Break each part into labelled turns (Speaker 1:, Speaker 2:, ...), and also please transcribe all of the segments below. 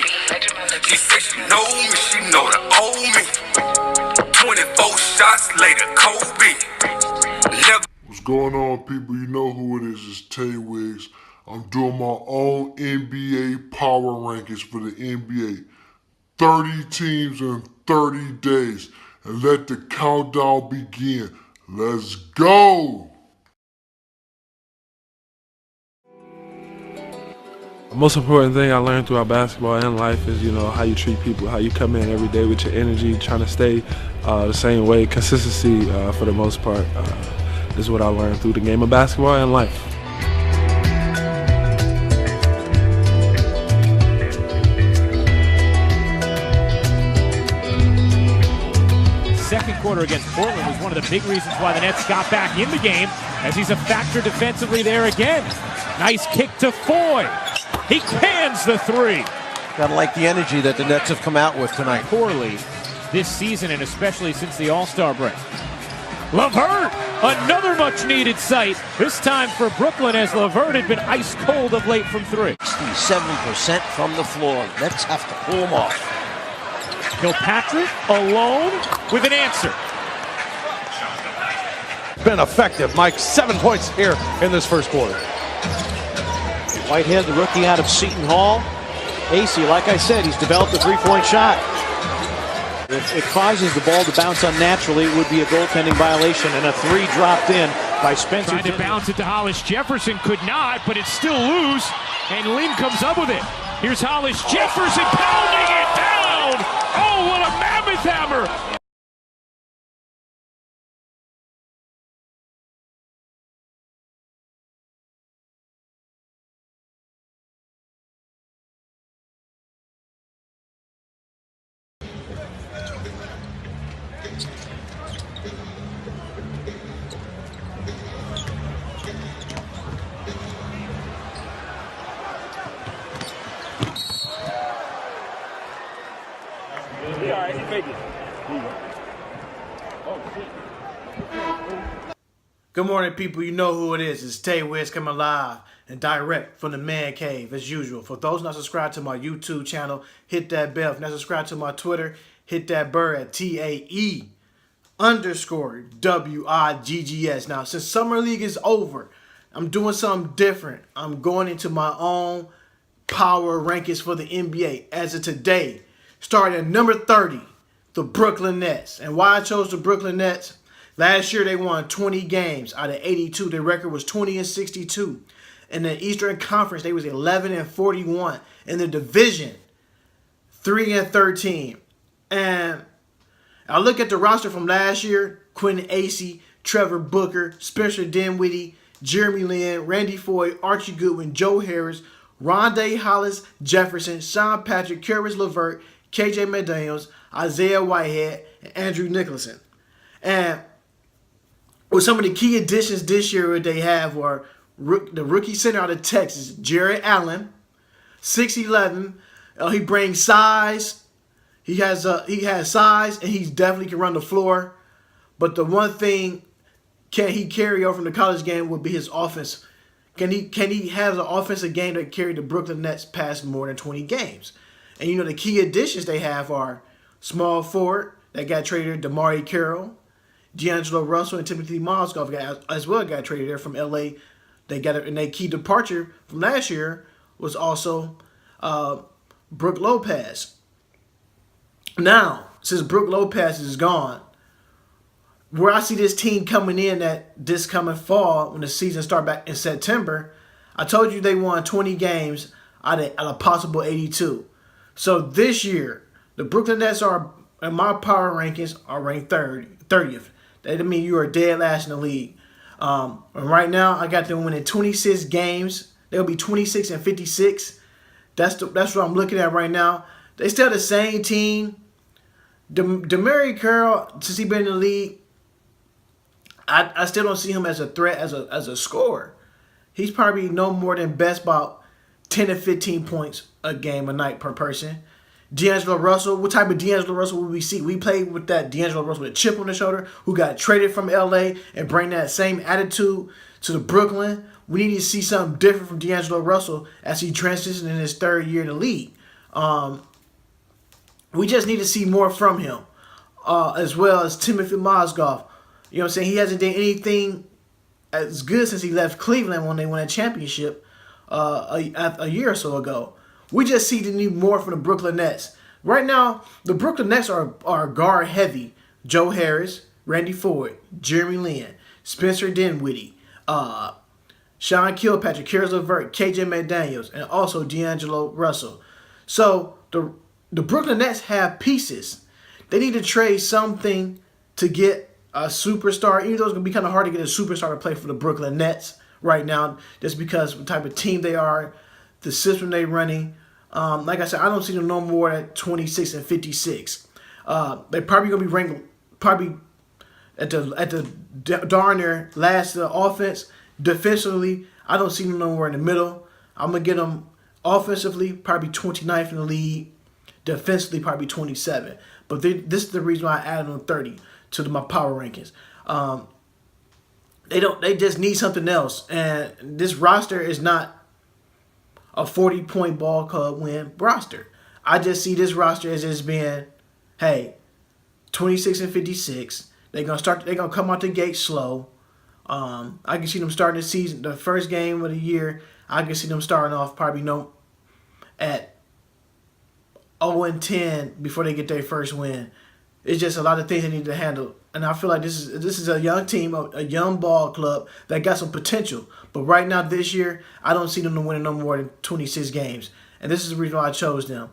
Speaker 1: shit. She said she know me, she know the old me. 24 shots later, Kobe. Never.
Speaker 2: What's going on, people? You know who it is. It's Tay Wiggs. I'm doing my own NBA power rankings for the NBA. 30 teams in 30 days. And let the countdown begin. Let's go!
Speaker 3: The most important thing I learned throughout basketball and life is, how you treat people, how you come in every day with your energy, trying to stay the same way. Consistency, for the most part, is what I learned through the game of basketball and life.
Speaker 4: Second quarter against Portland was one of the big reasons why the Nets got back in the game, as he's a factor defensively there again. Nice kick to Foy. He cans the three.
Speaker 5: Gotta like the energy that the Nets have come out with tonight.
Speaker 4: Poorly this season, and especially since the All-Star break. LeVert, another much-needed sight, this time for Brooklyn, as LeVert had been ice cold of late from three.
Speaker 5: 67% from the floor. Nets have to pull him off.
Speaker 4: Kilpatrick alone with an answer.
Speaker 6: Been effective, Mike. 7 points here in this first quarter.
Speaker 7: Whitehead, the rookie out of Seton Hall. Acey, like I said, he's developed a three-point shot. If it causes the ball to bounce unnaturally, it would be a goaltending violation, and a three dropped in by Spencer.
Speaker 4: Tried to bounce it to Hollis Jefferson, could not, but it's still loose, and Lynn comes up with it. Here's Hollis Jefferson pounding it down. Oh, what a mammoth hammer.
Speaker 8: Good morning, people. You know who it is. It's Tay Wiggs coming live and direct from the man cave, as usual. For those not subscribed to my YouTube channel, hit that bell. If not subscribed to my Twitter, hit that bird at TAE_WIGGS. Now, since Summer League is over, I'm doing something different. I'm going into my own power rankings for the NBA. As of today, starting at number 30, the Brooklyn Nets. And why I chose the Brooklyn Nets? Last year, they won 20 games out of 82. Their record was 20-62. In the Eastern Conference, they was 11-41. In the division, 3-13. And I look at the roster from last year: Quentin Acey, Trevor Booker, Spencer Dinwiddie, Jeremy Lin, Randy Foy, Archie Goodwin, Joe Harris, Rondae Hollis Jefferson, Sean Patrick, Caris LeVert, KJ McDaniels, Isaiah Whitehead, and Andrew Nicholson. And with some of the key additions this year that they have were the rookie center out of Texas, Jared Allen, 6'11". He brings size. He has size, and he definitely can run the floor. But the one thing can he carry over from the college game would be his offense. Can he have an offensive game that carried the Brooklyn Nets past more than 20 games? And the key additions they have are small forward that got traded, DeMarre Carroll, D'Angelo Russell, and Timothy Mozgov got traded there from LA. And their key departure from last year was also Brook Lopez. Now, since Brook Lopez is gone, where I see this team coming in this coming fall, when the season starts back in September, I told you they won 20 games out of a possible 82. So this year, the Brooklyn Nets are, in my power rankings, are ranked 30th. That means you are dead last in the league. And right now, I got them winning 26 games. They'll be 26-56. That's what I'm looking at right now. They still the same team. DeMarre Carroll, since he's been in the league, I still don't see him as a threat, as a scorer. He's probably no more than best about 10 to 15 points a game, a night per person. D'Angelo Russell, what type of D'Angelo Russell will we see? We played with that D'Angelo Russell with a chip on the shoulder who got traded from LA and bring that same attitude to the Brooklyn. We need to see something different from D'Angelo Russell as he transitions in his third year in the league. We just need to see more from him, as well as Timothy Mozgov. You know what I'm saying? He hasn't done anything as good since he left Cleveland when they won a championship a year or so ago. We just need more from the Brooklyn Nets. Right now, the Brooklyn Nets are guard heavy. Joe Harris, Randy Ford, Jeremy Lin, Spencer Dinwiddie, Sean Kilpatrick, Caris LeVert, KJ McDaniels, and also D'Angelo Russell. So the Brooklyn Nets have pieces. They need to trade something to get a superstar, even though it's going to be kind of hard to get a superstar to play for the Brooklyn Nets right now, just because of the type of team they are, the system they're running. Like I said, I don't see them no more at 26 and 56. They're probably going to be ranked at the darn near last offense. Defensively, I don't see them no more in the middle. I'm going to get them offensively, probably 29th in the league. Defensively, probably 27. But this is the reason why I added on 30 to my power rankings. They just need something else. And this roster is not a 40-point ball club win roster. I just see this roster as just being, hey, 26 and 56. They're gonna come out the gate slow. I can see them starting the season, the first game of the year. I can see them starting off probably at 0-10 before they get their first win. It's just a lot of things they need to handle. And I feel like this is a young team, a young ball club that got some potential. But right now, this year, I don't see them winning no more than 26 games. And this is the reason why I chose them.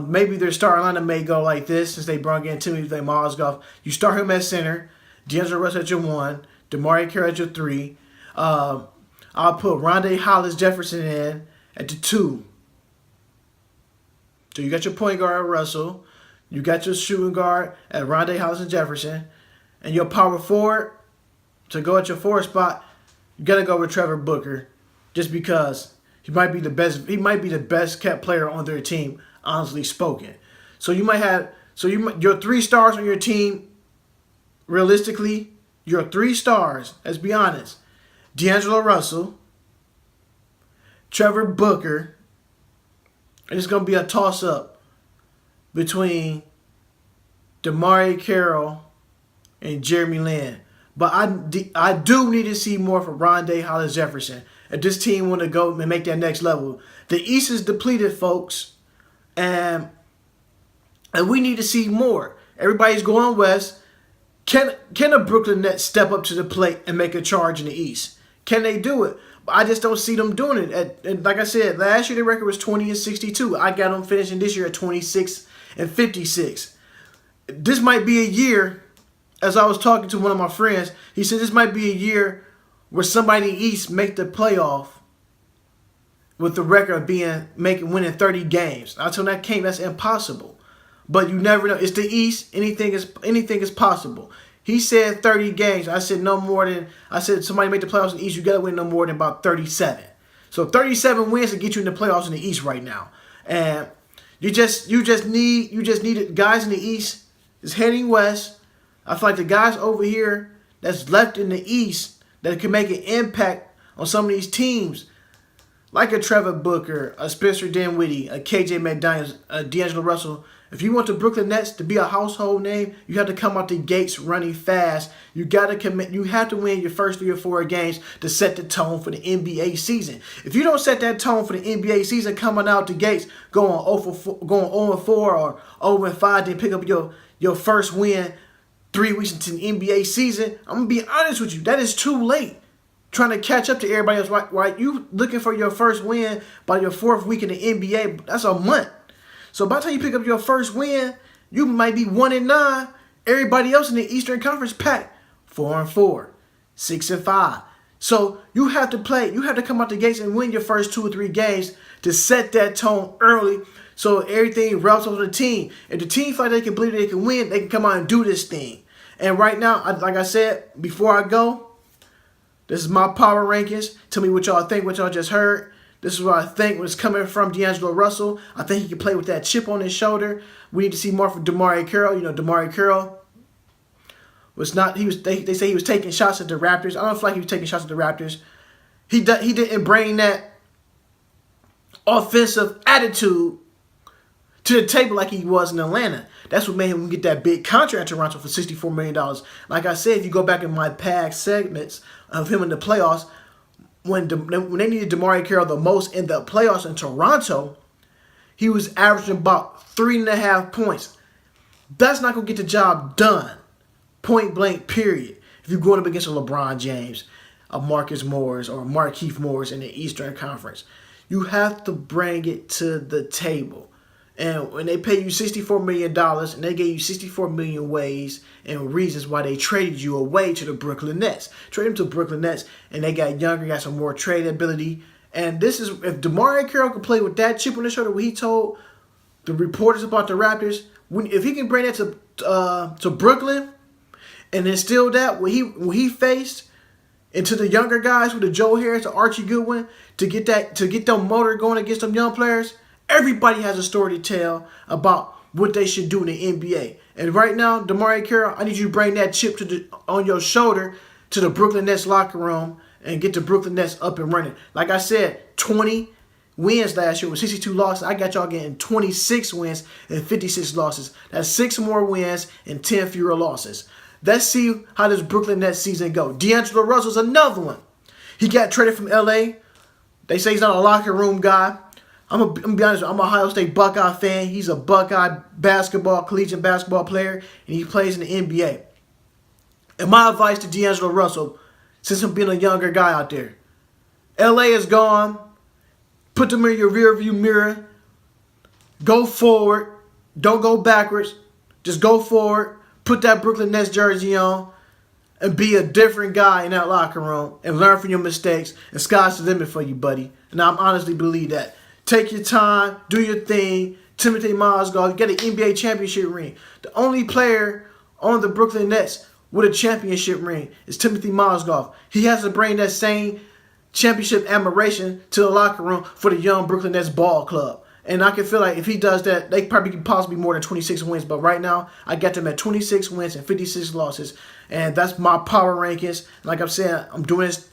Speaker 8: Maybe their starting lineup may go like this since they brought in Timothy Mozgov. You start him at center, D'Angelo Russell at your 1, DeMarre Carroll at your 3. I'll put Rondae Hollis Jefferson in at the 2. So you got your point guard, Russell. You got your shooting guard at Rondae Hollis and Jefferson. And your power forward, to go at your 4 spot, you got to go with Trevor Booker just because he might be the best kept player on their team, honestly spoken. So you might have your 3 stars on your team, realistically, your 3 stars, let's be honest, D'Angelo Russell, Trevor Booker, and it's going to be a toss-up between DeMarre Carroll and Jeremy Lin. But I do need to see more from Rondae Hollis Jefferson if this team want to go and make that next level. The East is depleted, folks, and we need to see more. Everybody's going west. Can the Brooklyn Nets step up to the plate and make a charge in the East? Can they do it? I just don't see them doing it. And like I said, last year the record was 20 and 62. I got them finishing this year at 26 and 56. This might be a year, as I was talking to one of my friends, he said this might be a year where somebody in the East make the playoff with the record of winning 30 games. I told him that's impossible. But you never know. It's the East. Anything is possible. He said 30 games. I said somebody make the playoffs in the East, you gotta win no more than about 37. So 37 wins to get you in the playoffs in the East right now. And you just need it. Guys in the East is heading west. I feel like the guys over here that's left in the East that can make an impact on some of these teams, like a Trevor Booker, a Spencer Dinwiddie, a KJ McDaniels, a D'Angelo Russell. If you want the Brooklyn Nets to be a household name, you have to come out the gates running fast. You got to commit. You have to win your first 3 or 4 games to set the tone for the NBA season. If you don't set that tone for the NBA season, coming out the gates, going 0-4 or 0-5, then pick up your first win 3 weeks into the NBA season, I'm going to be honest with you, that is too late. Trying to catch up to everybody else, right? You looking for your first win by your 4th week in the NBA, that's a month. So by the time you pick up your first win, you might be 1-9. Everybody else in the Eastern Conference packed 4-4, 6-5. So you have to come out the gates and win your first 2 or 3 games to set that tone early. So everything rubs on the team. If the team feels like they can believe they can win, they can come out and do this thing. And right now, like I said, before I go, this is my power rankings. Tell me what y'all think, what y'all just heard. This is what I think was coming from D'Angelo Russell. I think he can play with that chip on his shoulder. We need to see more from DeMarre Carroll. You know, DeMarre Carroll was not. They say he was taking shots at the Raptors. I don't feel like he was taking shots at the Raptors. He didn't bring that offensive attitude to the table like he was in Atlanta. That's what made him get that big contract in Toronto for $64 million. Like I said, if you go back in my past segments of him in the playoffs, when they needed DeMarre Carroll the most in the playoffs in Toronto, he was averaging about 3.5 points. That's not going to get the job done. Point blank, period. If you're going up against a LeBron James, a Marcus Morris, or a Markieff Morris in the Eastern Conference, you have to bring it to the table. And when they pay you $64 million and they gave you 64 million ways and reasons why they traded you away to the Brooklyn Nets. Traded him to the Brooklyn Nets and they got younger, got some more trade ability. And this is, if DeMarre Carroll could play with that chip on his shoulder, what he told the reporters about the Raptors, if he can bring that to Brooklyn and instill that what he faced into the younger guys with the Joe Harris, the Archie Goodwin, to get them motor going against them young players, everybody has a story to tell about what they should do in the NBA. And right now, DeMarre Carroll, I need you to bring that chip on your shoulder to the Brooklyn Nets locker room and get the Brooklyn Nets up and running. Like I said, 20 wins last year with 62 losses. I got y'all getting 26 wins and 56 losses. That's 6 more wins and 10 fewer losses. Let's see how this Brooklyn Nets season go. D'Angelo Russell's another one. He got traded from LA. They say he's not a locker room guy. I'm gonna be honest, I'm an Ohio State Buckeye fan. He's a Buckeye collegiate basketball player, and he plays in the NBA. And my advice to D'Angelo Russell, since him being a younger guy out there, LA is gone. Put them in your rearview mirror. Go forward. Don't go backwards. Just go forward. Put that Brooklyn Nets jersey on and be a different guy in that locker room and learn from your mistakes. And sky's the limit for you, buddy. And I honestly believe that. Take your time. Do your thing. Timothy Mozgov, get an NBA championship ring. The only player on the Brooklyn Nets with a championship ring is Timothy Mozgov. He has to bring that same championship admiration to the locker room for the young Brooklyn Nets ball club. And I can feel like if he does that, they probably could possibly more than 26 wins. But right now, I got them at 26 wins and 56 losses. And that's my power rankings. Like I'm saying, I'm doing this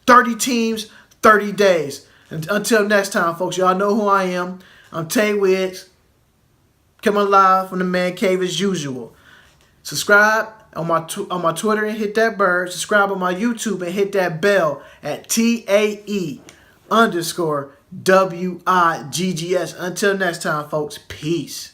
Speaker 8: 30 teams, 30 days. And until next time, folks, y'all know who I am. I'm Tay Wiggs. Coming live from the Man Cave as usual. Subscribe on my Twitter and hit that bird. Subscribe on my YouTube and hit that bell at TAE_WIGGS. Until next time, folks. Peace.